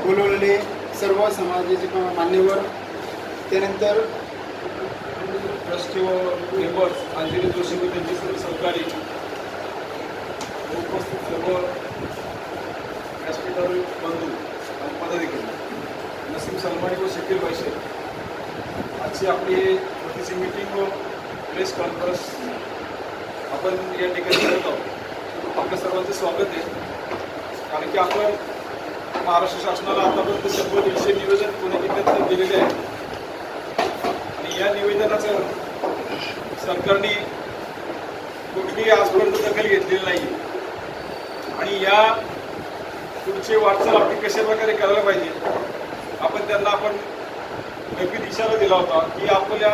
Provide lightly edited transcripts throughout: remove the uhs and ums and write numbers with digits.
बोलवलेले सर्व समाजाचे मान्यवर, त्यानंतर ट्रस्टी व मेंबर्स, अंजली जोशी व त्यांचे सर्व सहकारी, उपस्थित सर्व व्यासपीठावरील बंधू आणि पदाधिकारी, नसीम सलमानी व शकील वैशे, आजची आपली छोटीशी मीटिंग व प्रेस कॉन्फरन्स आपण या ठिकाणी करत आहोत. आपल्या सर्वांचं स्वागत आहे. कारण की आपण महाराष्ट्र शासनाला आतापर्यंत 100 निवेदन पुणे जिल्ह्यात दिलेले आहे आणि या निवेदनाचं सरकारने कुठलीही आजपर्यंत दखल घेतलेली नाही आणि या पुढची वाटचाल आपली कशा प्रकारे करायला पाहिजे आपण त्यांना नक्की इशारा दिला होता की आपल्या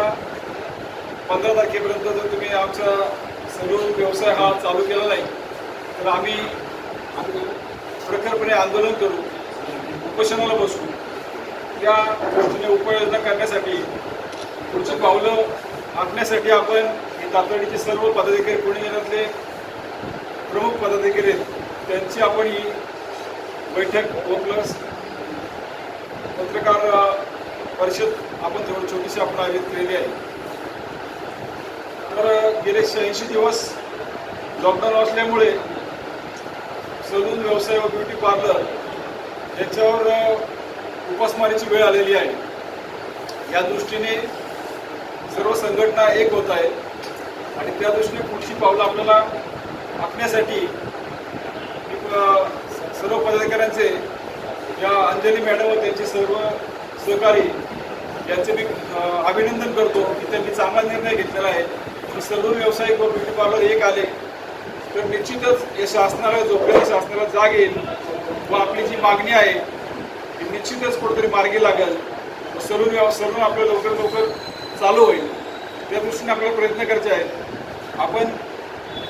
15 तारखेपर्यंत जर तुम्ही आमचा सलून व्यवसाय हा चालू केला नाही तर आम्ही प्रखरपणे आंदोलन करू, उपोषणाला बसू. त्या गोष्टीने उपाययोजना करण्यासाठी पुढची पावलं आखण्यासाठी आपण हे तातडीचे सर्व पदाधिकारी, पुणे जिल्ह्यातले प्रमुख पदाधिकारी आहेत त्यांची आपण ही बैठक व प्लस पत्रकार परिषद आपण थोडी छोटीशी आपण आयोजित केलेली आहे. तर गेले 86 दिवस लॉकडाऊन असल्यामुळे सलून व्यवसाय व ब्युटी पार्लर याच्यावर उपासमारीची वेळ आलेली आहे. या दृष्टीने सर्व संघटना एक होत आहेत आणि त्या दृष्टीने पुढची पावलं आपल्याला आखण्यासाठी सर्व पदाधिकाऱ्यांचे या अंजली मॅडम व त्यांचे सर्व सहकारी यांचे मी अभिनंदन करतो की त्यांनी चांगला निर्णय घेतलेला आहे. सलून व्यावसायिक व ब्युटी पार्लर एक आले तर निश्चितच हे शासनाला झोपलेल्या शासनाला जाग येईल व आपली जी मागणी आहे ती निश्चितच कुठेतरी मार्गी लागेल. सलून आपलं लवकर चालू होईल. त्या दृष्टीने आपल्याला प्रयत्न करायचे आहेत. आपण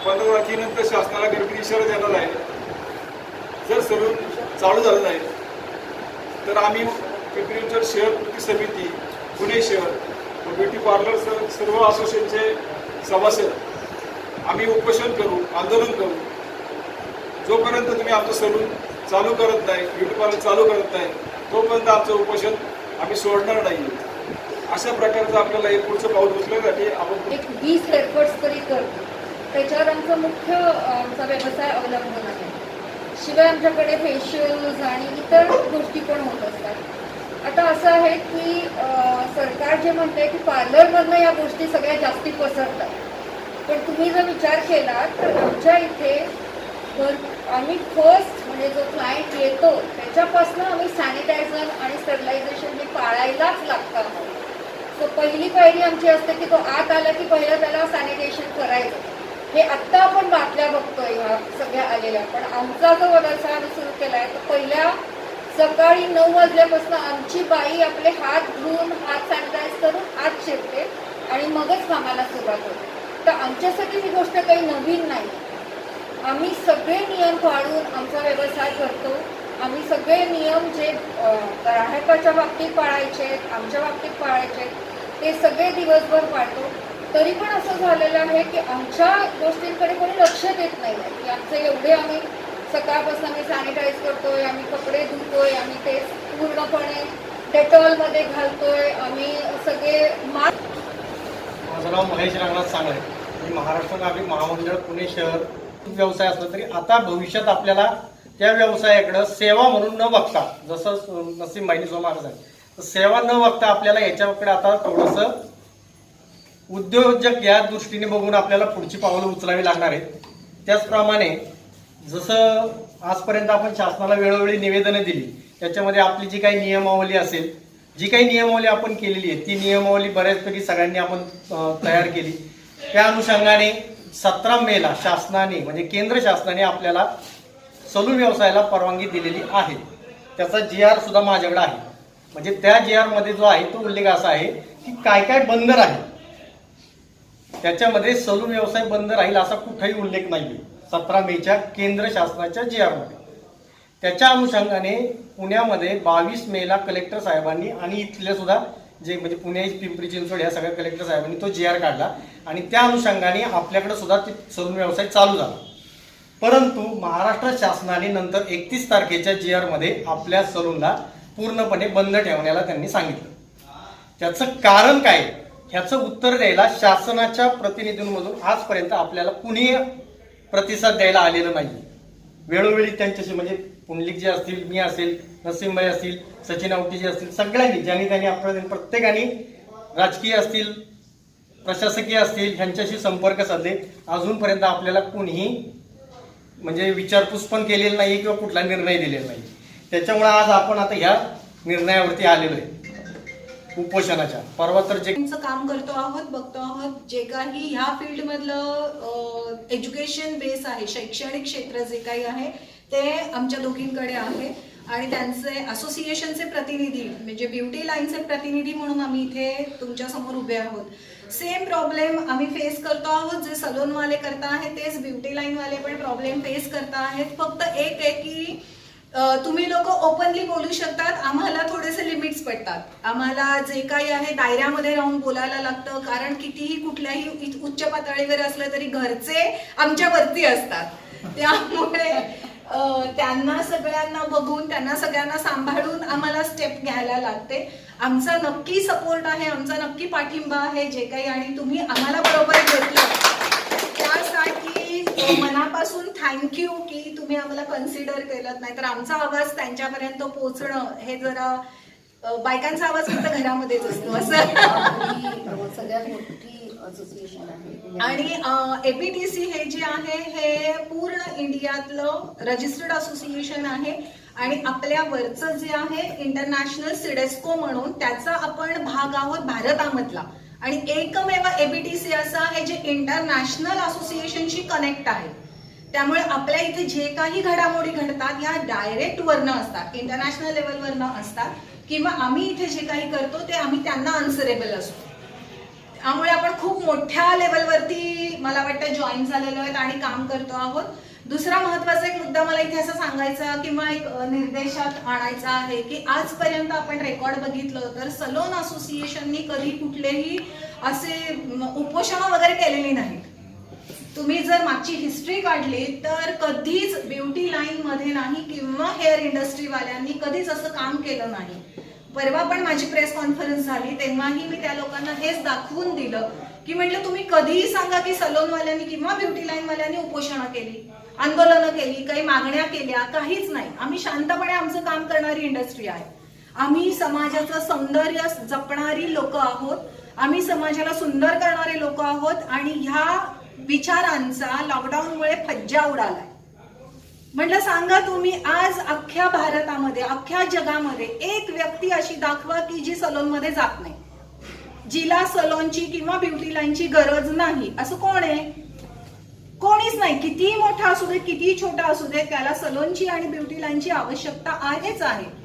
15 तारखेनंतर शासनाला गर्दी इशारा देणार आहे. जर सलून चालू झालं नाही तर आम्ही पिंपरी शहर कृती समिती, पुणे शहर व ब्युटी पार्लर सर्व असोसिएशनचे सभासद आम्ही उपोषण करू, आंदोलन करू. जोपर्यंत तुम्ही आमचं सलून चालू करत नाही, ब्युटी पार्लर चालू करत नाही तोपर्यंत आमचं उपोषण आम्ही सोडणार नाही. अशा प्रकारचं आपल्याला एक पुढचं पाऊल उचलण्यासाठी आपण 20 एफर्ट्स तरी करतो. त्याच्यावर आमचा मुख्य आमचा व्यवसाय अवलंबून आहे. शिवाय आमच्याकडे फेशियल्स आणि इतर गोष्टी पण होत असतात. आता असं आहे की सरकार जे म्हणते की पार्लरमधनं या गोष्टी सगळ्या जास्ती पसरतात, पण तुम्ही जर विचार केला तर आमच्या इथे आम्ही फर्स्ट म्हणजे जो क्लायंट येतो त्याच्यापासून आम्ही सॅनिटायझर आणि स्टरलायझेशन हे पाळायलाच लागतं. सो पहिली पायरी आमची असते की तो आत आला की पहिलं त्याला सॅनिटेशन करायचं. हे आत्ता आपण बातम्या बघतोय ह्या सगळ्या आलेल्या, पण आमचा जो व्यवसाय आम्ही सुरू केला आहे तर पहिल्या सकाळी 9 वाजल्यापासून आमची बाई आपले हात धुवून हात सॅनिटाईज करून आत शिरते आणि मगच कामाला सुरुवात होते. तर आमच्यासाठी ही गोष्ट काही नवीन नाही. आम्ही सगळे नियम पाळून आमचा व्यवसाय करतो. आम्ही सगळे नियम जे ग्राहकाच्या बाबतीत पाळायचे, आमच्या बाबतीत पाळायचे ते सगळे दिवसभर पाळतो. तरी पण असं झालेलं आहे की आमच्या गोष्टींकडे कोणी लक्ष देत नाही आहे की आमचे एवढे आम्ही सकाळपासून आम्ही सॅनिटाईज करतोय, आम्ही कपडे धुतोय, आम्ही ते पूर्णपणे डेटॉलमध्ये घालतोय, आम्ही सगळे मास्क. माझं नाव महेश रंगनाथ सागळे. मी महाराष्ट्र नागरिक महामंडळ पुणे शहर व्यवसाय असला तरी आता भविष्यात आपल्याला त्या व्यवसायाकडं सेवा म्हणून न बघता, जसं नसीम बाईंनी जो मार्ग आहे तर सेवा न बघता आपल्याला याच्याकडे आता थोडंसं उद्योजक या दृष्टीने बघून आपल्याला पुढची पावलं उचलावी लागणार आहेत. त्याचप्रमाणे जसं आजपर्यंत आपण शासनाला वेळोवेळी निवेदनं दिली त्याच्यामध्ये आपली जी काही नियमावली असेल, जी काही नियमावली आपण केलेली आहे ती नियमावली बऱ्याचपैकी सगळ्यांनी आपण तयार केली. त्या अनुषंगाने 17 मेला शासनाने म्हणजे केंद्र शासनाने आपल्याला सलून व्यवसायाला परवानगी दिलेली आहे. त्याचा GR सुद्धा माझ्याकडे आहे. म्हणजे त्या GR मध्ये जो आहे तो उल्लेख असा आहे की काय काय बंद राहील, त्याच्यामध्ये सलून व्यवसाय बंद राहील असा कुठलाही उल्लेख नाही 17 मेच्या केंद्र शासनाच्या GR मध्ये. त्याच्या अनुषंगाने पुण्यामध्ये 22 मेला कलेक्टर साहेबांनी आणि इथले सुद्धा जे म्हणजे पुणे, पिंपरी चिंचवड या सगळ्या कलेक्टर साहेबांनी तो GR काढला आणि त्या अनुषंगाने आपल्याकडे सुद्धा सलून व्यवसाय चालू झाला. परंतु महाराष्ट्र शासनाने नंतर 31 तारखेच्या GR मध्ये आपल्या सलूनला पूर्णपणे बंद ठेवण्याला त्यांनी सांगितलं. त्याचं कारण काय ह्याचं उत्तर द्यायला शासनाच्या प्रतिनिधींमधून आजपर्यंत आपल्याला कुणी प्रतिसाद द्यायला आलेलं नाही. वेळोवेळी त्यांच्याशी म्हणजे पुंडलिक जे असतील, मी असेल, नसीमभाई असतील, सचिन आवटी जे असतील, सगळ्यांनी ज्यांनी त्यांनी आपल्या प्रत्येकाने राजकीय असतील, प्रशासकीय असतील ह्यांच्याशी संपर्क साधले. अजूनपर्यंत आपल्याला कुणीही म्हणजे विचारपूस पण केलेली नाही किंवा कुठला निर्णय दिलेला नाही. त्याच्यामुळे आज आपण आता ह्या निर्णयावरती आलेलो आहे उपोषणाच्या. परवा तर जे काम करतो आहोत, बघतो आहोत, जे काही ह्या फील्ड मधलं एज्युकेशन बेस आहे, शैक्षणिक क्षेत्र जे काही आहे ते आमच्या दोघींकडे आहे आणि त्यांचे असोसिएशनचे प्रतिनिधी म्हणजे ब्युटी लाईनचे प्रतिनिधी म्हणून आम्ही इथे तुमच्या समोर उभे आहोत. सेम प्रॉब्लेम आम्ही फेस करतो आहोत. जे सलूनवाले करता आहेत तेच ब्युटी लाईनवाले पण प्रॉब्लेम फेस करता आहेत. फक्त एक आहे की तुम्ही लोक ओपनली बोलू शकतात, आम्हाला थोडेसे लिमिट्स पडतात. आम्हाला जे काही आहे दायऱ्यामध्ये राहून बोलायला लागतं, कारण कितीही कुठल्याही उच्च पातळीवर असलं तरी घरचे आमच्यावरती असतात. त्यामुळे त्यांना सगळ्यांना बघून, त्यांना सगळ्यांना सांभाळून आम्हाला स्टेप घ्यायला लागते. आमचा नक्की सपोर्ट आहे, आमचा नक्की पाठिंबा आहे जे काही, आणि तुम्ही आम्हाला बरोबर घेतलं त्यासाठी मनापासून थँक्यू की तुम्ही आम्हाला कन्सिडर केलं. नाहीतर आमचा आवाज त्यांच्यापर्यंत पोहोचणं हे जरा बायकांचा आवाज फक्त घरामध्येच असतो असं. सगळ्यात मोठी असोसिएशन आहे आणि एपीटीसी हे जे आहे हे पूर्ण इंडियातलं रजिस्टर्ड असोसिएशन आहे आणि आपल्या वरचं जे आहे इंटरनॅशनल सिडेस्को म्हणून त्याचा आपण भाग आहोत भारतामधला, आणि एकमेव एबीटीसी असं आहे जे इंटरनॅशनल असोसिएशनशी कनेक्ट आहे. त्यामुळे आपल्या इथे जे काही घडामोडी घडतात या डायरेक्ट वरनं असतात, इंटरनॅशनल लेवलवरनं असतात, किंवा आम्ही इथे जे काही करतो ते आम्ही त्यांना आन्सरेबल असतो. त्यामुळे आपण खूप मोठ्या लेवलवरती मला वाटतं जॉईन झालेलो आहेत आणि काम करतो आहोत. दुसरा महत्वाचा एक मुद्दा मला इथे असं सांगायचा किंवा एक निर्देशात आणायचा आहे की आजपर्यंत आपण रेकॉर्ड बघितलं तर सलोन असोसिएशननी कधी कुठलेही असे उपोषण वगैरे केलेली नाहीत. तुम्ही जर मागची हिस्ट्री काढली तर कधीच ब्युटी लाईन मध्ये नाही किंवा हेअर इंडस्ट्री वाल्यांनी कधीच असं काम केलं नाही. परवा पण माझी प्रेस कॉन्फरन्स झाली तेव्हाही मी त्या लोकांना हेच दाखवून दिलं की म्हटलं तुम्ही कधीही सांगा की सलोनवाल्यांनी किंवा ब्युटी लाईन वाल्यांनी उपोषणं केली, आंदोलनं केली, काही मागण्या केल्या, काहीच नाही. आम्ही शांतपणे आमचं काम करणारी इंडस्ट्री आहे. आम्ही समाजाचं सौंदर्य जपणारी लोक आहोत, आम्ही समाजाला सुंदर करणारे लोक आहोत आणि ह्या विचारांचा लॉकडाऊनमुळे फज्जा उडालाय. म्हटलं सांगा तुम्ही आज अख्ख्या भारतामध्ये, अख्ख्या जगामध्ये एक व्यक्ती अशी दाखवा की जी सलोनमध्ये जात नाही, जिला सलोनची किंवा ब्युटी लाईनची गरज नाही. असं कोण आहे? कोणीच नाही. कितीही मोठा असू दे, कितीही छोटा असू दे, त्याला सलोनची आणि ब्युटी लाईनची आवश्यकता आहेच आहे.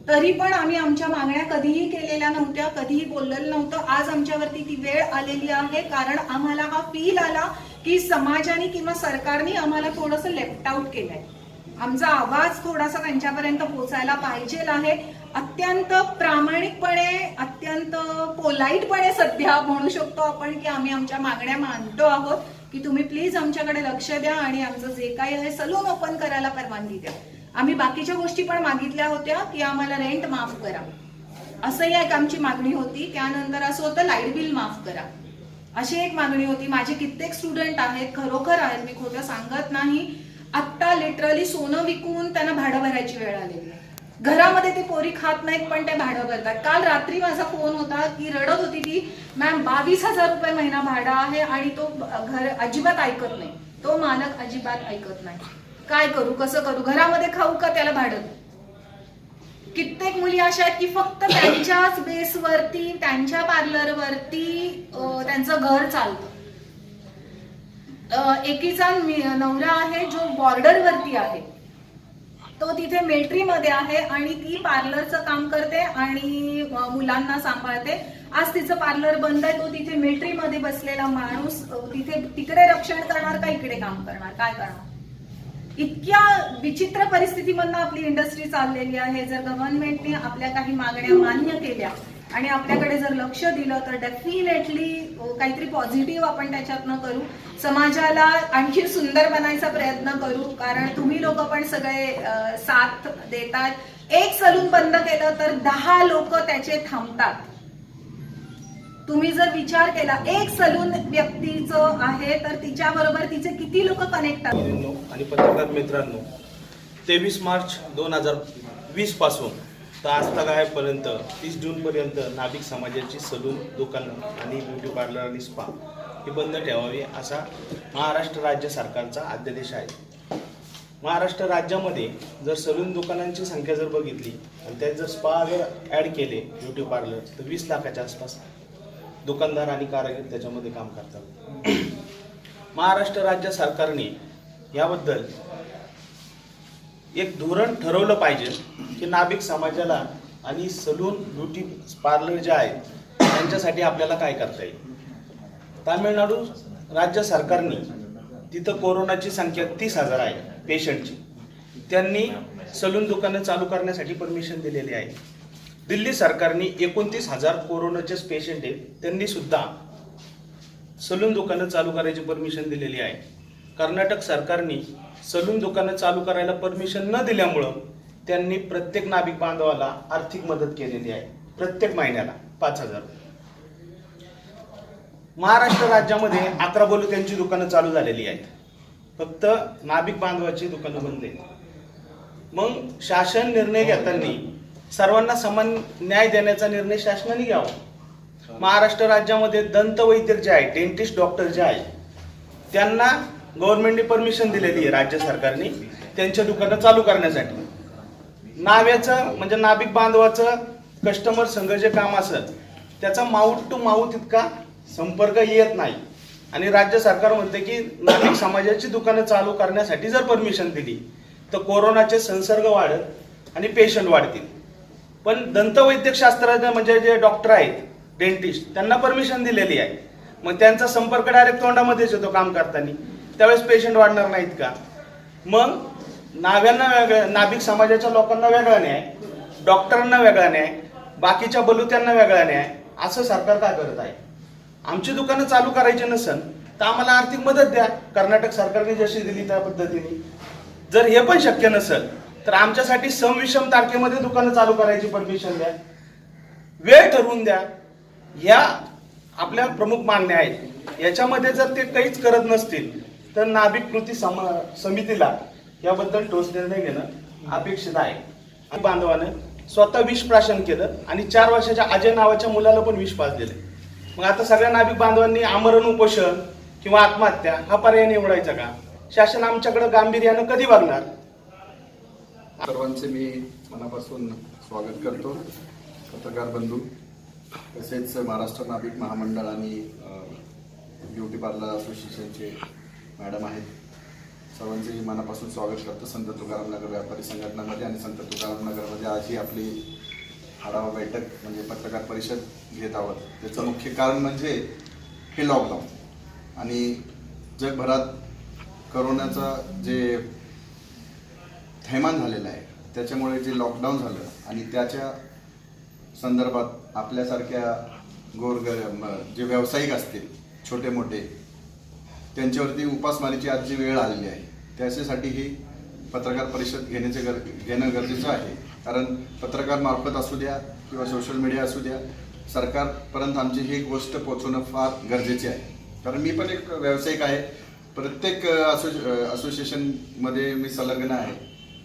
तरी पण आम्ही आमच्या मागण्या कधीही केलेल्या नव्हत्या, कधीही बोललेलं नव्हतं. आज आमच्यावरती ती वेळ आलेली आहे कारण आम्हाला हा फील आला की समाजाने किंवा सरकारने आम्हाला थोडंसं लेफ्ट आउट केलंय. आमचा आवाज थोडासा त्यांच्यापर्यंत पोहोचायला पाहिजे आहे. अत्यंत प्रामाणिकपणे, अत्यंत पोलाईटपणे सध्या म्हणू शकतो आपण की आम्ही आमच्या मागण्या मांडतो आहोत की तुम्ही प्लीज आमच्याकडे लक्ष द्या आणि आमचं जे काही आहे सलून ओपन करायला परवानगी द्या. आम्ही बाकीच्या गोष्टी पण मागितल्या होत्या की आम्हाला रेंट माफ करा, असंही एक आमची मागणी होती. त्यानंतर असं होतं लाईट बिल माफ करा, अशी एक मागणी होती. माझे कित्येक स्टुडंट आहेत, खरोखर आहेत, मी खोटं सांगत नाही, आत्ता लिटरली सोनं विकून त्यांना भाडं भरायची वेळ आलेली आहे. घरामध्ये ते पोरी खात नाहीत पण ते भाडं भरतात. काल रात्री माझा फोन होता की रडत होती की मॅम 22,000 रुपये महिना भाडं आहे आणि तो घर अजिबात ऐकत नाही, तो मालक अजिबात ऐकत नाही. काय करू, कसं करू, घरामध्ये खाऊ का त्याला भाडं. कित्येक मुली अशा आहेत की फक्त त्यांच्याच बेसवरती, त्यांच्या पार्लरवरती त्यांचं घर चालतं. एकीचा नवरा आहे जो बॉर्डरवरती आहे, तो तिथे मिलिटरीमध्ये आहे आणि ती पार्लरचं काम करते आणि मुलांना सांभाळते. आज तिचं पार्लर बंद आहे, तो तिथे मिलिटरीमध्ये बसलेला माणूस तिकडे रक्षण करणार का इकडे काम करणार, काय करणार. इतक्या विचित्र परिस्थितीमधनं आपली इंडस्ट्री चाललेली आहे. जर गव्हर्नमेंटने आपल्या काही मागण्या मान्य केल्या आणि आपल्याकडे जर लक्ष दिलं तर डेफिनेटली काहीतरी पॉझिटिव्ह आपण त्याच्यातनं करू, समाजाला आणखी सुंदर बनायचा प्रयत्न करू. कारण तुम्ही लोक पण सगळे साथ देतात. एक सलून बंद केलं तर 10 लोक त्याचे थांबतात. तुम्ही जर विचार केला एक सलून व्यक्तीचं आहे तर तिच्याबरोबर तिचे किती लोक कनेक्ट आहेत. आणि पत्रकार मित्रांनो, 23 मार्च 2020 पासून तर आजतागायपर्यंत 30 जूनपर्यंत नाभिक समाजाची सलून दुकानं आणि ब्युटी पार्लर आणि स्पा ही बंद ठेवावी असा महाराष्ट्र राज्य सरकारचा अध्यादेश आहे. महाराष्ट्र राज्यामध्ये जर सलून दुकानांची संख्या जर बघितली आणि त्यात जर स्पा जर ॲड केले ब्युटी पार्लर तर 20 लाखाच्या आसपास दुकानदार आणि कारागीर त्याच्यामध्ये काम करतात. महाराष्ट्र राज्य सरकारने याबद्दल एक धोरण ठरवलं पाहिजे की नाभिक समाजाला आणि सलून ब्युटी पार्लर जे आहेत त्यांच्यासाठी आपल्याला काय करता येईल. तामिळनाडू राज्य सरकारने तिथं कोरोनाची संख्या 30,000 आहे पेशंटची, त्यांनी सलून दुकानं चालू करण्यासाठी परमिशन दिलेली आहे. दिल्ली सरकारने 29,000 कोरोनाचे पेशंट आहेत, त्यांनी सुद्धा सलून दुकानं चालू करायची परमिशन दिलेली आहे. कर्नाटक सरकारने सलून दुकानं चालू करायला परमिशन न दिल्यामुळं त्यांनी प्रत्येक नाभिक बांधवाला आर्थिक मदत केलेली आहे, प्रत्येक महिन्याला 5,000. महाराष्ट्र राज्यामध्ये 11 बोलुत्यांची दुकानं चालू झालेली आहेत, फक्त नाभिक बांधवाची दुकानं बंद आहेत. मग शासन निर्णय घेताना सर्वांना समान न्याय देण्याचा निर्णय शासनाने घ्यावा. महाराष्ट्र राज्यामध्ये दंतवैद्यक जे आहे, डेंटिस्ट डॉक्टर जे आहे, त्यांना गव्हर्नमेंटने परमिशन दिलेली आहे राज्य सरकारने त्यांच्या दुकानं चालू करण्यासाठी. नाव्याचं म्हणजे नाभिक बांधवाचं कस्टमर संघ जे काम असेल त्याचा माउथ टू माउथ इतका संपर्क येत नाही. आणि राज्य सरकार म्हणते की नाभिक समाजाची दुकानं चालू करण्यासाठी जर परमिशन दिली तर कोरोनाचे संसर्ग वाढत आणि पेशंट वाढतील. पण दंतवैद्यक शास्त्रज्ञ म्हणजे जे डॉक्टर आहेत, डेंटिस्ट, त्यांना परमिशन दिलेली आहे. मग त्यांचा संपर्क डायरेक्ट तोंडामध्येच येतो काम करताना, त्यावेळेस पेशंट वाढणार नाहीत का. मग नाव्यांना वेगळं, नाभिक समाजाच्या लोकांना वेगळा न्याय, डॉक्टरांना वेगळा न्याय, बाकीच्या बलुत्यांना वेगळा न्याय, असं सरकार काय करत आहे. आमची दुकानं चालू करायची नसेल तर आम्हाला आर्थिक मदत द्या, कर्नाटक सरकारने जशी दिली त्या पद्धतीने. जर हे पण शक्य नसेल तर आमच्यासाठी समविषम तारखेमध्ये दुकानं चालू करायची परमिशन द्या, वेळ ठरवून द्या. ह्या आपल्या प्रमुख मागण्या आहेत. याच्यामध्ये जर ते काहीच करत नसतील तर नाभिक कृती समितीला याबद्दल ठोस निर्णय घेणं अपेक्षित आहे. आणि बांधवानं स्वतः विष प्राशन केलं आणि 4 वर्षाच्या अजय नावाच्या मुलाला पण विष पाजलेलं. मग आता सगळ्या नाभिक बांधवांनी आमरण उपोषण किंवा आत्महत्या हा पर्याय निवडायचा का. शासन आमच्याकडे गांभीर्यानं कधी बघणार. सर्वांचे मी मनापासून स्वागत करतो. पत्रकार बंधू तसेच महाराष्ट्र नाभिक महामंडळ आणि ब्युटी पार्लर असोसिएशनचे मॅडम आहेत, सर्वांचे मनापासून स्वागत करतो संत तुकाराम नगर व्यापारी संघटनामध्ये. आणि संत तुकाराम नगरमध्ये आज ही आपली आढावा बैठक म्हणजे पत्रकार परिषद घेत आहोत. त्याचं मुख्य कारण म्हणजे हे लॉकडाऊन आणि जगभरात करोनाचा जे थैमान झालेलं आहे त्याच्यामुळे जे लॉकडाऊन झालं आणि त्याच्या संदर्भात आपल्यासारख्या जे व्यावसायिक असतील छोटे मोठे त्यांच्यावरती उपासमारीची आज जी वेळ आलेली आहे, त्याच्यासाठी ही पत्रकार परिषद घेणं गरजेचं आहे. कारण पत्रकार मार्फत असू द्या किंवा सोशल मीडिया असू द्या, सरकारपर्यंत आमची ही गोष्ट पोहोचवणं फार गरजेचे आहे. कारण मी पण एक व्यावसायिक आहे, प्रत्येक असोसिएशनमध्ये मी संलग्न आहे.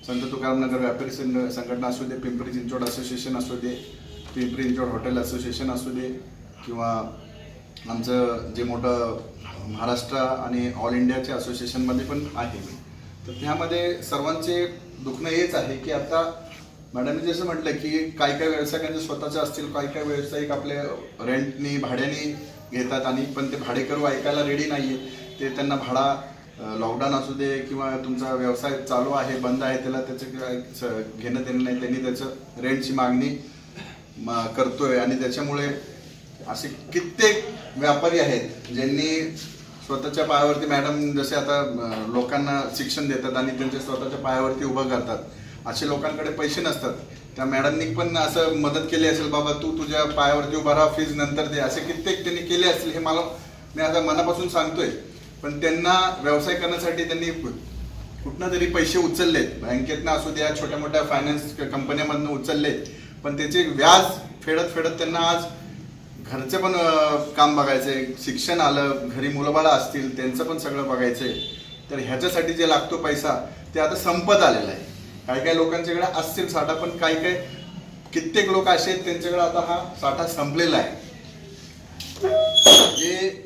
संत तुकाराम नगर व्यापारी संघटना असू दे, पिंपरी चिंचवड असोसिएशन असू दे, पिंपरी चिंचवड हॉटेल असोसिएशन असू दे, किंवा आमचं जे मोठं महाराष्ट्र आणि ऑल इंडियाच्या असोसिएशनमध्ये पण आहे मी. तर त्यामध्ये सर्वांचे दुखणं हेच आहे की आता मॅडमने जसं म्हटलं की काय काय व्यावसायिकांचे स्वतःचे असतील, काय काय व्यावसायिक आपले रेंटनी भाड्याने घेतात आणि पण ते भाडेकरू ऐकायला रेडी नाही आहे. ते त्यांना भाडा लॉकडाऊन असू दे किंवा तुमचा व्यवसाय चालू आहे बंद आहे त्याला त्याचं घेणं देणं नाही, त्यांनी त्याचं रेंटची मागणी करतोय. आणि त्याच्यामुळे असे कित्येक व्यापारी आहेत ज्यांनी स्वतःच्या पायावरती, मॅडम जसे आता लोकांना शिक्षण देतात आणि त्यांच्या स्वतःच्या पायावरती उभं करतात, असे लोकांकडे पैसे नसतात त्या मॅडमनी पण असं मदत केली असेल, बाबा तू तुझ्या पायावरती उभा राहा, फीज नंतर दे, असे कित्येक त्यांनी केले असतील, हे मी आता मनापासून सांगतोय. पण त्यांना व्यवसाय करण्यासाठी त्यांनी कुठनं तरी पैसे उचललेत, बँकेतनं असू द्या, छोट्या मोठ्या फायनान्स कंपन्यांमधनं उचललेत, पण त्याचे व्याज फेडत फेडत त्यांना आज घरचं पण काम बघायचंय, शिक्षण आलं, घरी मुलंबाळं असतील त्यांचं पण सगळं बघायचंय. तर ह्याच्यासाठी जे लागतो पैसा ते आता संपत आलेला आहे. काही काही लोकांच्याकडे असतील साठा, पण काही कित्येक लोक असे आहेत त्यांच्याकडे आता हा साठा संपलेला आहे. जे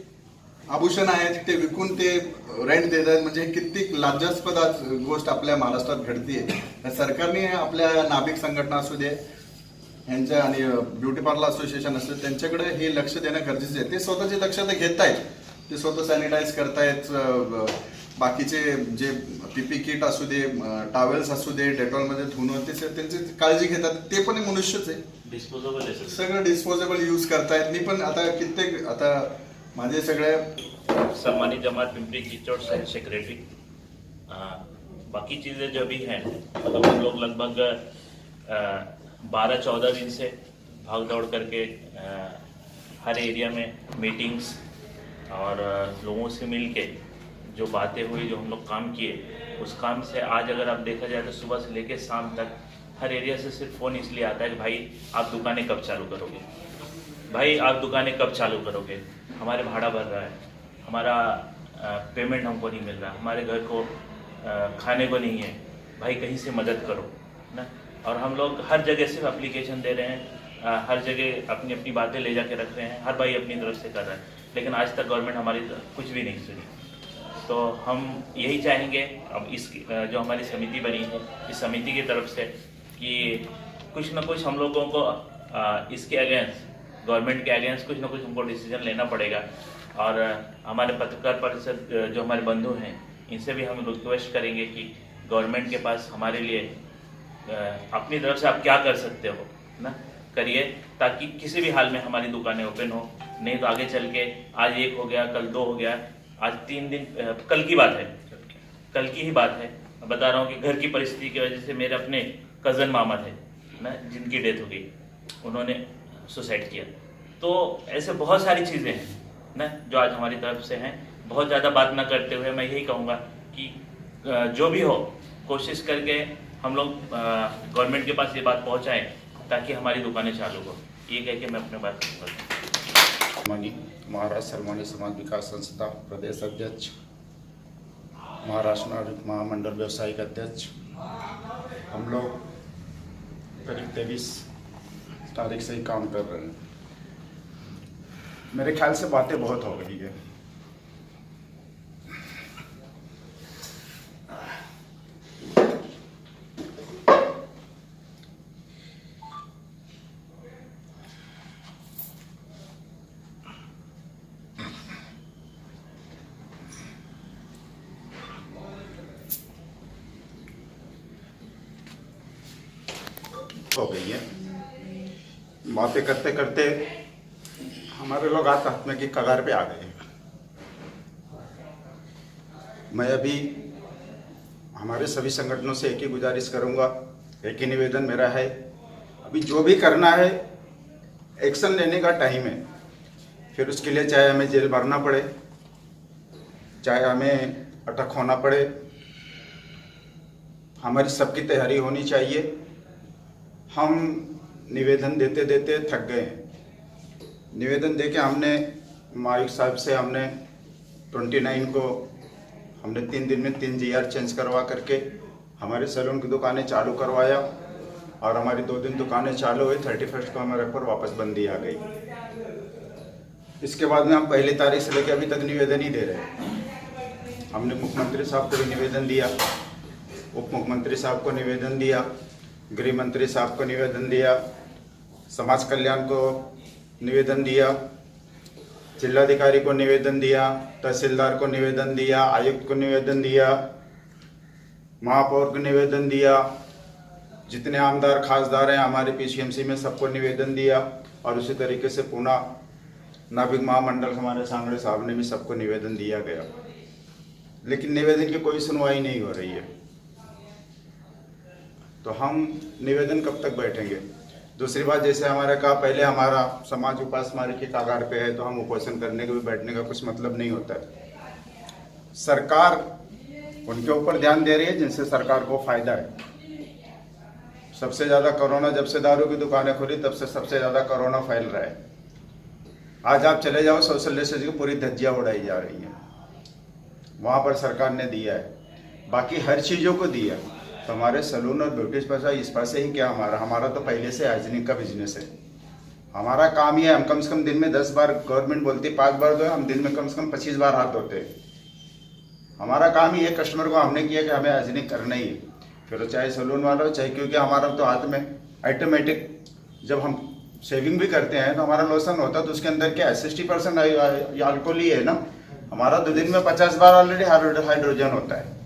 आभूषण आहेत ते विकून ते रेंट देत आहेत, म्हणजे कित्येक लज्जास्पद गोष्ट आपल्या महाराष्ट्रात घडतीये. सरकारने आपल्या नाभिक संघटना असू दे, यांच्या आणि ब्युटी पार्लर असोसिएशन असते, त्यांच्याकडे हे लक्ष देणं गरजेचं आहे. ते स्वतःची दक्षता घेत आहेत, ते स्वतः सॅनिटाईज करतायत, बाकीचे जे पीपी किट असू दे, टॉवेल्स असू दे, डेटॉलमध्ये धुणं, ते त्यांची काळजी घेतात. ते पण मनुष्यच आहे, डिस्पोजेबल आहे सगळं डिस्पोजेबल यूज करतायत. मी पण आता कित्येक, आता माझे सगळे सम्मानित जमात पिंपरी चिंचवड शहर सेक्रेटरी, बाकी चीज़ें जो भी हैं, मतलब हम लोग लगभग 12-14 दिन से भाग दौड़ करके हर एरिया में मीटिंग्स और लोगों से मिल के जो बातें हुई, जो हम लोग काम किए, उस काम से आज अगर आप देखा जाए तो सुबह से लेकर शाम तक हर एरिया से सिर्फ फ़ोन इसलिए आता है कि भाई आप दुकानें कब चालू करोगे, भाई आप दुकानें कब चालू करोगे, हमारे भाड़ा भर रहा है, हमारा पेमेंट हमको नहीं मिल रहा, हमारे घर को खाने को नहीं है, भाई कहीं से मदद करो ना। और हम लोग हर जगह सिर्फ एप्लीकेशन दे रहे हैं, हर जगह अपनी अपनी बातें ले जाके रख रहे हैं, हर भाई अपनी तरफ से कर रहा है, लेकिन आज तक गवर्नमेंट हमारी कुछ भी नहीं सुनी। तो हम यही चाहेंगे अब इस जो हमारी समिति बनी है, इस समिति की तरफ से कि कुछ ना कुछ हम लोगों को इसके अगेंस्ट, गवर्नमेंट के अगेंस्ट कुछ ना कुछ हमको डिसीजन लेना पड़ेगा। और हमारे पत्रकार परिषद जो हमारे बंधु हैं, इनसे भी हम रिक्वेस्ट करेंगे कि गवर्नमेंट के पास हमारे लिए अपनी तरफ से आप क्या कर सकते हो ना, करिए, ताकि किसी भी हाल में हमारी दुकानें ओपन हो। नहीं तो आगे चल के आज 1 हो गया, कल 2 हो गया, आज 3 दिन, कल की बात है, कल की ही बात है, बता रहा हूँ कि घर की परिस्थिति की वजह से मेरे अपने कज़न मामा थे ना, जिनकी डेथ हो गई, उन्होंने सुसाइड किया। तो ऐसे बहुत सारी चीज़ें हैं ना जो आज हमारी तरफ से हैं। बहुत ज़्यादा बात ना करते हुए मैं यही कहूँगा कि जो भी हो कोशिश करके हम लोग गवर्नमेंट के पास ये बात पहुँचाएँ ताकि हमारी दुकानें चालू हो। ये कह के मैं अपने बात करूँगा। महाराष्ट्र सलमानी समाज विकास संस्था प्रदेश अध्यक्ष, महाराष्ट्र नागरिक महामंडल व्यवसायिक अध्यक्ष, हम लोग करीब 23 तारीख से ही काम कर रहे हैं। मेरे ख्याल से बातें बहुत हो गई है। हो गई है, बातें करते करते हमारे लोग आत्महत्या की कगार पे आ गए। मैं अभी हमारे सभी संगठनों से एक ही गुजारिश करूंगा, एक ही निवेदन मेरा है, अभी जो भी करना है एक्शन लेने का टाइम है। फिर उसके लिए चाहे हमें जेल भरना पड़े, चाहे हमें अटक होना पड़े, हमारी सबकी तैयारी होनी चाहिए। हम निवेदन देते देते थक गए हैं। निवेदन देके हमने मालिक साहब से हमने 29 को हमने 3 दिन में 3 GR चेंज करवा करके हमारे सैलून की दुकानें चालू करवाया और हमारी 2 दिन दुकानें चालू हुई। 31 को हमारे पर वापस बंदी आ गई। इसके बाद में हम 1 तारीख से लेकर अभी तक निवेदन ही दे रहे हैं। हमने मुख्यमंत्री साहब को भी निवेदन दिया, उप मुख्यमंत्री साहब को निवेदन दिया, गृह मंत्री साहब को निवेदन दिया, समाज कल्याण को निवेदन दिया, जिलाधिकारी को निवेदन दिया, तहसीलदार को निवेदन दिया, आयुक्त को निवेदन दिया, महापौर को निवेदन दिया, जितने आमदार खासदार हैं हमारे PCMC में सबको निवेदन दिया। और उसी तरीके से पुनः नाभिक महामंडल हमारे सांगड़े साहब ने भी सबको निवेदन दिया गया, लेकिन निवेदन की कोई सुनवाई नहीं हो रही है। तो हम निवेदन कब तक बैठेंगे? दूसरी बात, जैसे हमारे कहा पहले, हमारा समाज उपासमारी की कगार पे है तो हम उपोषण करने के भी बैठने का कुछ मतलब नहीं होता है। सरकार उनके ऊपर ध्यान दे रही है जिनसे सरकार को फायदा है। सबसे ज़्यादा कोरोना जब से दारू की दुकानें खुली तब से सबसे ज़्यादा कोरोना फैल रहा है। आज आप चले जाओ, सोशल डिस्टेंसिंग की पूरी धज्जियाँ उड़ाई जा रही हैं, वहाँ पर सरकार ने दिया है। बाकी हर चीज़ों को दिया। तो हमारे सलून और ब्यूटी स्पा इस पास से ही क्या, हमारा तो पहले से हाइजीनिक का बिजनेस है। हमारा काम ही है, हम कम से कम दिन में 10 बार, गवर्नमेंट बोलती 5 बार धोए, हम दिन में कम से कम 25 बार हाथ धोते हैं। हमारा काम ही है, कस्टमर को हमने किया कि हमें हाइजीनिक करना ही है, फिर चाहे सलून वाला हो चाहे, क्योंकि हमारा तो हाथ में ऑटोमेटिक जब हम शेविंग भी करते हैं तो हमारा लोशन होता है, तो उसके अंदर क्या है 60% अल्कोहल ही है ना। हमारा 2 दिन में 50 बार ऑलरेडी हाइड्रोजन होता है।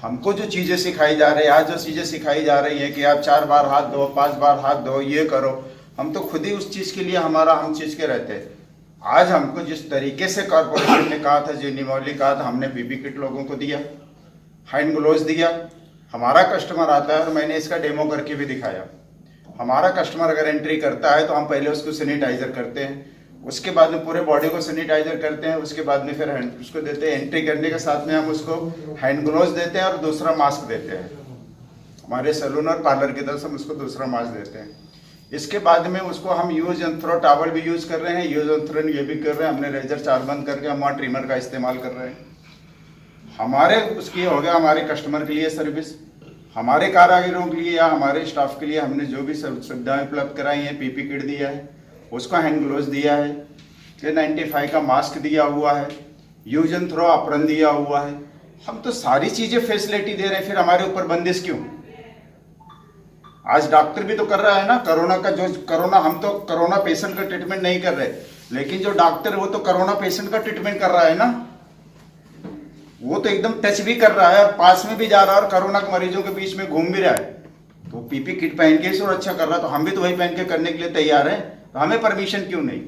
हमको जो चीज़ें सिखाई जा रही है, आज जो चीज़ें सिखाई जा रही है कि आप 4 बार हाथ धो, 5 बार हाथ धो, ये करो, हम तो खुद ही उस चीज़ के लिए हम चीज़ के रहते हैं। आज हमको जिस तरीके से कॉर्पोरेशन ने कहा था, जो नियमावली कहा था, हमने पीपी किट लोगों को दिया, हैंड ग्लोव्स दिया। हमारा कस्टमर आता है और मैंने इसका डेमो करके भी दिखाया। हमारा कस्टमर अगर एंट्री करता है तो हम पहले उसको सैनिटाइजर करते हैं, उसके बाद में पूरे बॉडी को सैनिटाइजर करते हैं, उसके बाद में फिर उसको देते हैं। एंट्री करने के साथ में हम उसको हैंड ग्लोव्स देते हैं और दूसरा मास्क देते हैं। हमारे सैलून और पार्लर की तरफ से हम उसको दूसरा मास्क देते हैं। इसके बाद में उसको हम यूज एंड थ्रो टावल भी यूज कर रहे हैं, यूज एंड थ्रो ये भी कर रहे हैं। हमने रेजर 4 बंद करके हम वहाँ ट्रिमर का इस्तेमाल कर रहे हैं। हमारे उसकी हो गया हमारे कस्टमर के लिए सर्विस, हमारे कारीगरों के लिए या हमारे स्टाफ के लिए हमने जो भी सुविधाएं उपलब्ध कराई हैं, पीपी किट दिया है, उसको हैंड ग्लोव्स दिया है, N95 का मास्क दिया हुआ है, यूज एंड थ्रो अप्रन दिया हुआ है। हम तो सारी चीजें फैसिलिटी दे रहे हैं, फिर हमारे ऊपर बंदिश क्यों? आज डॉक्टर भी तो कर रहा है ना कोरोना का, जो कोरोना, हम तो कोरोना पेशेंट का ट्रीटमेंट नहीं कर रहे, लेकिन जो डॉक्टर है वो तो कोरोना पेशेंट का ट्रीटमेंट कर रहा है ना। वो तो एकदम टच भी कर रहा है और पास में भी जा रहा है और कोरोना के मरीजों के बीच में घूम भी रहा है। तो पीपी किट पहन के सुरक्षा कर रहा है, तो हम भी तो वही पहन के करने के लिए तैयार हैं। तो हमें परमिशन क्यों नहीं?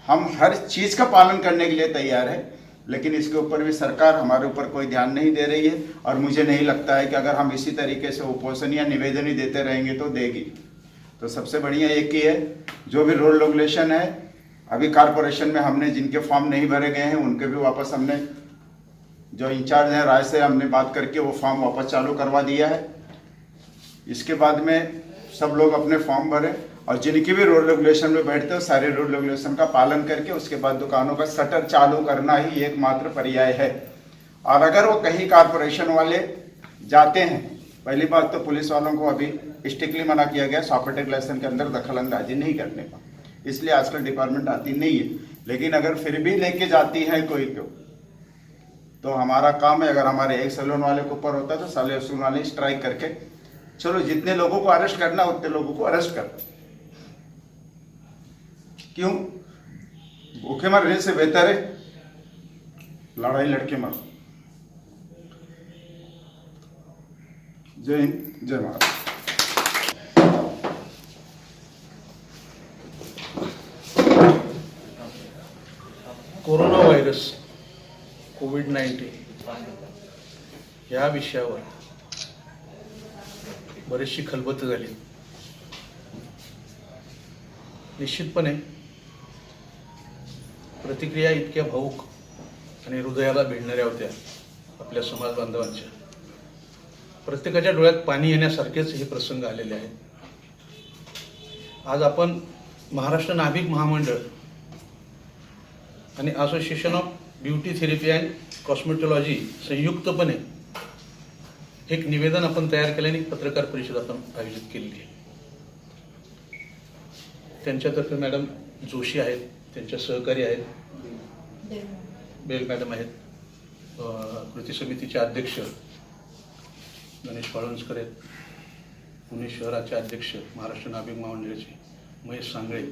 हम हर चीज का पालन करने के लिए तैयार है, लेकिन इसके ऊपर भी सरकार हमारे ऊपर कोई ध्यान नहीं दे रही है। और मुझे नहीं लगता है कि अगर हम इसी तरीके से उपोषण या निवेदन ही देते रहेंगे तो देगी। तो सबसे बढ़िया एक ही है, जो भी रूल रेगुलेशन है, अभी कारपोरेशन में हमने जिनके फॉर्म नहीं भरे गए हैं उनके भी वापस हमने, जो इंचार्ज हैं राय से हमने बात करके वो फॉर्म वापस चालू करवा दिया है। इसके बाद में सब लोग अपने फॉर्म भरें और जिनकी भी रूल रेगुलेशन में बैठते हो सारे रूल रेगुलेशन का पालन करके उसके बाद दुकानों का शटर चालू करना ही एकमात्र पर्याय है। और अगर वो कहीं कारपोरेशन वाले जाते हैं, पहली बात तो पुलिस वालों को अभी स्ट्रिक्टली मना किया गया सॉफ्टवेयर रेगुलेशन के अंदर दखल अंदाजी नहीं करने का, इसलिए आजकल डिपार्टमेंट आती नहीं है। लेकिन अगर फिर भी लेके जाती है कोई को, तो हमारा काम है, अगर हमारे एक सैलून वाले के ऊपर होता है तो साले सैलून वाले स्ट्राइक करके, चलो जितने लोगों को अरेस्ट करना उतने लोगों को अरेस्ट कर। क्यों? भूखे मरने से बेहतर है लड़ाई लड़के मरो। जय हिंद, जय महाराष्ट्र। कोरोना व्हायरस कोविड-19 या विषयावर बरीचशी खलबतं झाली। निश्चितपणे प्रतिक्रिया इतक्या भावूक आणि हृदयाला भिडणाऱ्या होत्या आपल्या समाज बांधवांच्या। प्रत्येकाच्या डोळ्यात पाणी येण्यासारखेच हे प्रसंग आलेले आहेत। आज आपण महाराष्ट्र नाभिक महामंडळ आणि association of beauty therapy and cosmetology संयुक्तपणे एक निवेदन आपण तयार केल्याने पत्रकार परिषद आपण आयोजित केलेली आहे। त्यांच्यातर्फे मॅडम जोशी आहेत, त्यांच्या सहकारी आहेत, बेल मॅडम आहेत, कृती समितीचे अध्यक्ष गणेश वाळुंजकर आहेत, पुणे शहराचे अध्यक्ष महाराष्ट्र नाभिक महामंडळाचे महेश सांगळे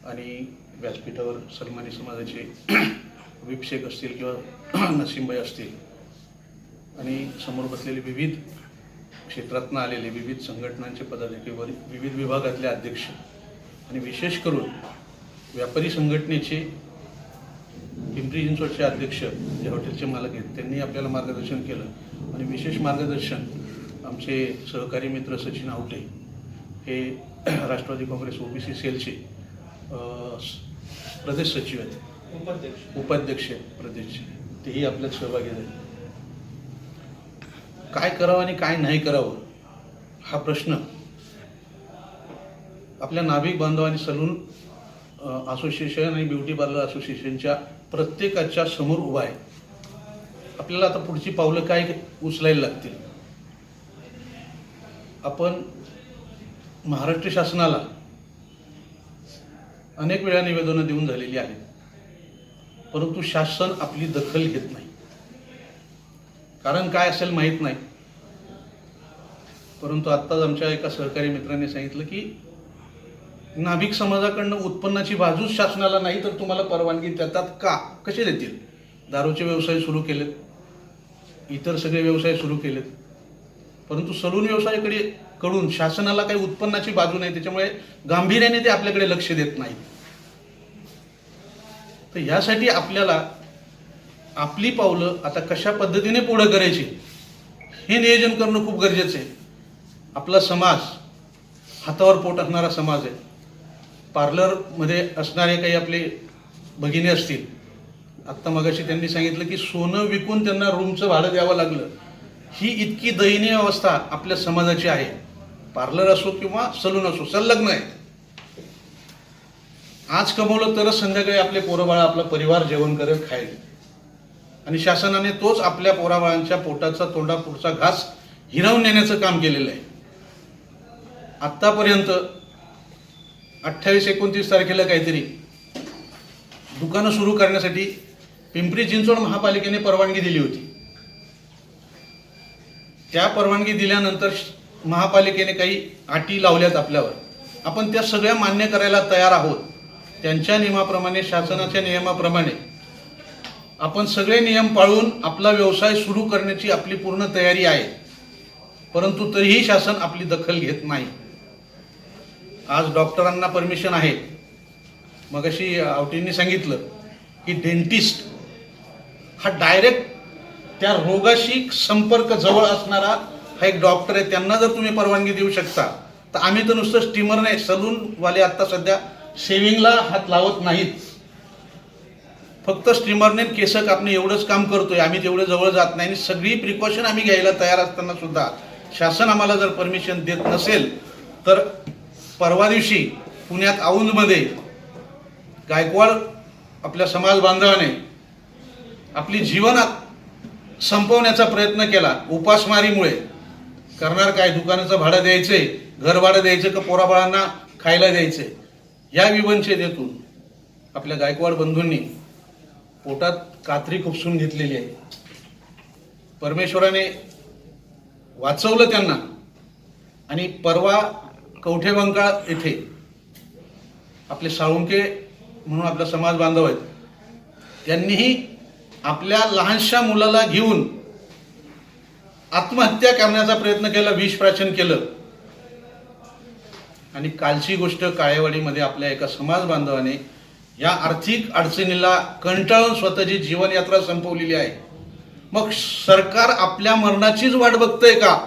आणि व्यासपीठावर सन्मानी समाजाचे विप शेख असतील किंवा नसीमबाई असतील आणि समोर बसलेले विविध क्षेत्रातून आलेले विविध संघटनांचे पदाधिकारी, विविध विभागातले अध्यक्ष आणि विशेष करून व्यापारी संघटनेचे पिंपरी चिंचवडचे अध्यक्ष जे हॉटेलचे मालक आहेत त्यांनी आपल्याला मार्गदर्शन केलं आणि विशेष मार्गदर्शन आमचे सहकारी मित्र सचिन आवटे हे राष्ट्रवादी काँग्रेस ओबीसी सेलचे प्रदेश सचिव आहेत, उपाध्यक्ष प्रदेशचे, तेही आपल्यात सहभागी झाले. काय करावं आणि काय नाही करावं हा प्रश्न आपल्या नाभिक बांधव आणि सलून असोसिएशन आणि ब्युटी पार्लर असोसिएशनच्या प्रत्येकाच्या समोर उभा आहे. आपल्याला आता पुढची पावलं काय उचलायला लागतील. आपण महाराष्ट्र शासनाला अनेक वेळा निवेदनं देऊन झालेली आहेत, परंतु शासन आपली दखल घेत नाही. कारण काय असेल माहीत नाही, परंतु आत्ताच आमच्या एका सहकारी मित्राने सांगितलं की नाभिक समाजाकडनं उत्पन्नाची बाजूच शासनाला नाही तर तुम्हाला परवानगी देतात का, कसे देतील. दारूचे व्यवसाय सुरू केलेत, इतर सगळे व्यवसाय सुरू केलेत, परंतु सलून व्यवसायाकडे कडून शासनाला काही उत्पन्नाची बाजू नाही, त्याच्यामुळे गांभीर्याने ते आपल्याकडे लक्ष देत नाही. तर यासाठी आपल्याला आपली पावलं आता कशा पद्धतीने पुढे करायची हे नियोजन करणं खूप गरजेचं आहे. आपला समाज हातावर पोट असणारा समाज आहे. पार्लरमध्ये असणारे काही आपले भगिनी असतील, आत्ता मगाशी त्यांनी सांगितलं की सोनं विकून त्यांना रूमचं भाडं द्यावं लागलं. ही इतकी दयनीय अवस्था आपल्या समाजाची आहे. पार्लर असो किंवा सलून असो, संलग्न आहे. आज कमवलं तरच संध्याकाळी आपले पोरबाळा आपला परिवार जेवण करत खाईल, आणि शासनाने तोच आपल्या पोराबाळांच्या पोटाचा तोंडापुढचा घास हिरावून नेण्याचं काम केलेलं आहे. आत्तापर्यंत 28-29 तारखेला काहीतरी दुकानं सुरू करण्यासाठी पिंपरी चिंचवड महापालिकेने परवानगी दिली होती. त्या परवानगी दिल्यानंतर महापालिकेने काही अटी लावल्यात आपल्यावर. आपण त्या सगळ्या मान्य करायला तयार आहोत. त्यांच्या नियमाप्रमाणे, शासनाच्या नियमाप्रमाणे आपण सगळे नियम पाळून आपला व्यवसाय सुरू करण्याची आपली पूर्ण तयारी आहे, परंतु तरीही शासन आपली दखल घेत नाही. आज डॉक्टरांना परमिशन आहे. मगाशी आवटींनी सांगितलं की डेंटिस्ट हा डायरेक्ट त्या रोगाशी संपर्क जवळ असणारा हा एक डॉक्टर आहे. त्यांना जर तुम्ही परवानगी देऊ शकता तर आम्ही तर नुसतं स्टीमर नाही, सलूनवाले आता सध्या शेविंगला हात लावत नाहीत. फक्त स्ट्रीमरने केस कापणे एवढंच काम करतोय. आम्ही तेवढे जवळ जात नाही. आणि सगळी प्रिकॉशन आम्ही घ्यायला तयार असताना सुद्धा शासन आम्हाला जर परमिशन देत नसेल तर परवा दिवशी पुण्यात औंधमध्ये गायकवाड आपल्या समाज बांधवाने आपली जीवनात संपवण्याचा प्रयत्न केला. उपासमारीमुळे करणार काय, दुकानाचं भाडं द्यायचंय, घर भाडं द्यायचं का पोराबाळांना खायला द्यायचंय, या विवंचनेतून आपल्या गायकवाड बंधूंनी पोटात कात्री खुपसून घेतलेली आहे. परमेश्वराने वाचवलं त्यांना. आणि परवा कवठेबंकाळ येथे आपले साळुंके म्हणून आपला समाज बांधव आहेत, त्यांनीही आपल्या लहानशा मुलाला घेऊन आत्महत्या करण्याचा प्रयत्न केला, विष प्राशन केलं. आणि कालची गोष्ट काळेवाडीमध्ये आपल्या एका समाज बांधवाने या आर्थिक अडचणीला कंटाळून स्वतःची जीवनयात्रा संपवलेली आहे. मग सरकार आपल्या मरणाचीच वाट बघतंय का?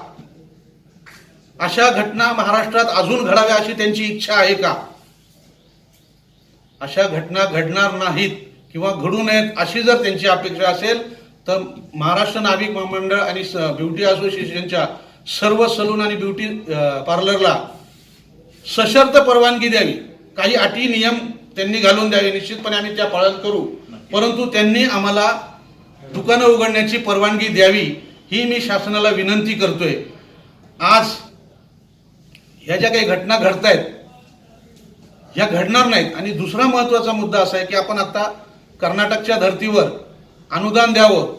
अशा घटना महाराष्ट्रात अजून घडाव्या अशी त्यांची इच्छा आहे का? अशा घटना घडणार नाहीत किंवा घडू नयेत अशी जर त्यांची अपेक्षा असेल तर महाराष्ट्र नाभिक महामंडळ आणि ब्युटी असोसिएशनच्या सर्व सलून आणि ब्युटी पार्लरला सशर्त परवानगी द्यावी. काही अटी नियम त्यांनी घालून द्यावे. निश्चितपणे आम्ही त्या पालन करू, परंतु त्यांनी आम्हाला दुकानं उघडण्याची परवानगी द्यावी ही मी शासनाला विनंती करतोय. आज ह्या ज्या काही घटना घडतायत ह्या घडणार नाहीत. आणि दुसरा महत्त्वाचा मुद्दा असा आहे की आपण आता कर्नाटकच्या धर्तीवर अनुदान द्यावं.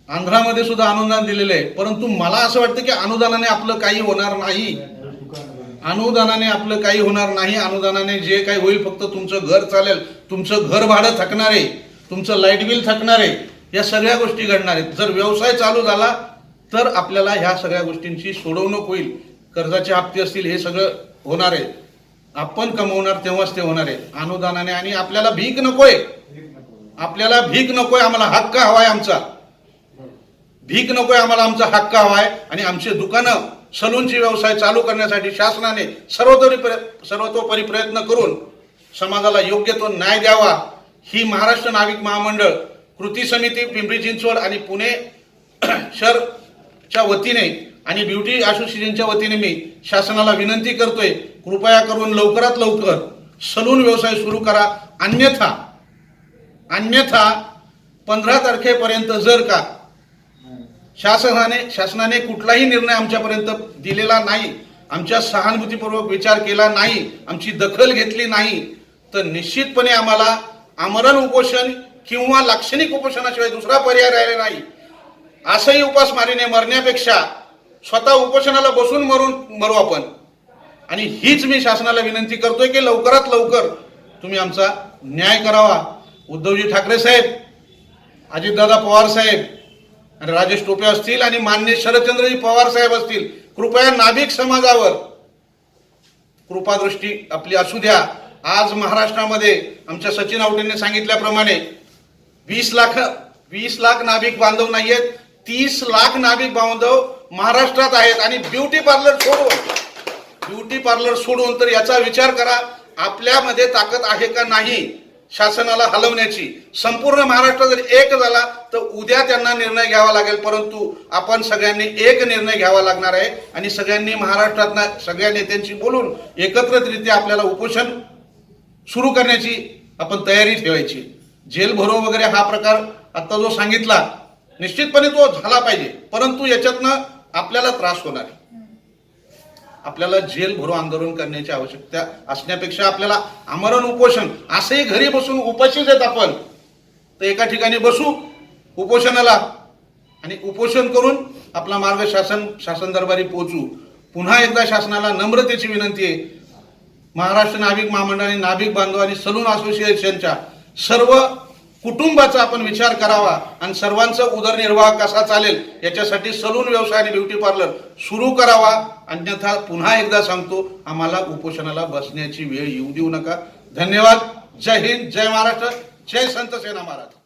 आंध्रामध्ये सुद्धा अनुदान दिलेलं आहे, परंतु मला असं वाटतं की अनुदानाने आपलं काही होणार नाही. अनुदानाने आपलं काही होणार नाही. अनुदानाने जे काही होईल फक्त तुमचं घर चालेल, तुमचं घर भाडं थकणार आहे, तुमचं लाईट बिल थकणार आहे, या सगळ्या गोष्टी घडणार आहेत. जर व्यवसाय चालू झाला तर आपल्याला ह्या सगळ्या गोष्टींची सोडवणूक होईल. कर्जाचे हप्ते असतील, हे सगळं होणार आहे. आपण कमवणार तेव्हाच ते होणार आहे अनुदानाने. आणि आपल्याला भीक नकोय, आपल्याला भीक नकोय, आम्हाला हक्क हवाय आमचा. भीक नकोय, आम्हाला आमचा हक्क हवा आहे आणि आमचे दुकानं सलूनची व्यवसाय चालू करण्यासाठी शासनाने सर्वतोपरी प्रयत्न करून समाजाला योग्य तो न्याय द्यावा, ही महाराष्ट्र नाविक महामंडळ कृती समिती पिंपरी चिंचवड आणि पुणे शहरच्या वतीने आणि ब्युटी असोसिएशनच्या वतीने मी शासनाला विनंती करतोय, कृपया करून लवकरात लवकर सलून व्यवसाय सुरू करा. अन्यथा 15 तारखेपर्यंत जर का शासनाने कुठलाही निर्णय आमच्यापर्यंत दिलेला नाही, आमच्या सहानुभूतीपूर्वक विचार केला नाही, आमची दखल घेतली नाही, तर निश्चितपणे आम्हाला आमरण उपोषण किंवा लाक्षणिक उपोषणाशिवाय दुसरा पर्याय राहिला नाही. असंही उपासमारीने मरण्यापेक्षा स्वतः उपोषणाला बसून मरू आपण. आणि हीच मी शासनाला विनंती करतोय की लवकरात लवकर तुम्ही आमचा न्याय करावा. उद्धवजी ठाकरे साहेब, अजितदादा पवार साहेब, राजेश टोपे असतील आणि मान्य शरदचंद्रजी पवार साहेब असतील, कृपया नाभिक समाजावर कृपादृष्टी आपली असू द्या. आज महाराष्ट्रामध्ये आमच्या सचिन आवटेंनी सांगितल्याप्रमाणे 20 लाख नाभिक बांधव नाहीयेत, 30 लाख नाभिक बांधव महाराष्ट्रात आहेत. आणि ब्युटी पार्लर सोडून तर याचा विचार करा, आपल्यामध्ये ताकद आहे का नाही शासनाला हलवण्याची. संपूर्ण महाराष्ट्र जर एक झाला तर उद्या त्यांना निर्णय घ्यावा लागेल, परंतु आपण सगळ्यांनी एक निर्णय घ्यावा लागणार आहे आणि सगळ्यांनी महाराष्ट्रातल्या सगळ्या नेत्यांशी बोलून एकत्रितरित्या आपल्याला उपोषण सुरू करण्याची आपण तयारी ठेवायची. जेल भरो वगैरे हा प्रकार आता जो सांगितला निश्चितपणे तो झाला पाहिजे, परंतु याच्यातनं आपल्याला त्रास होणार आहे. आपल्याला जेल भरो आंदोलन करण्याची आवश्यकता असण्यापेक्षा आपल्याला आमरण उपोषण, असंही घरी बसून उपाशीच आहेत आपण, तर एका ठिकाणी बसू उपोषणाला आणि उपोषण करून आपला मार्ग शासन दरबारी पोहोचू. पुन्हा एकदा शासनाला नम्रतेची विनंती आहे, महाराष्ट्र नाभिक महामंडळ आणि नाभिक बांधव आणि सलून असोसिएशनच्या सर्व कुटुंबाचा आपण विचार करावा आणि सर्वांचा उदरनिर्वाह कसा चालेल याच्यासाठी सलून व्यवसाय आणि ब्युटी पार्लर सुरू करावा. अन्यथा पुन्हा एकदा सांगतो, आम्हाला उपोषणाला बसण्याची वेळ येऊ देऊ नका. धन्यवाद. जय हिंद, जय महाराष्ट्र, जय संत सेना महाराज.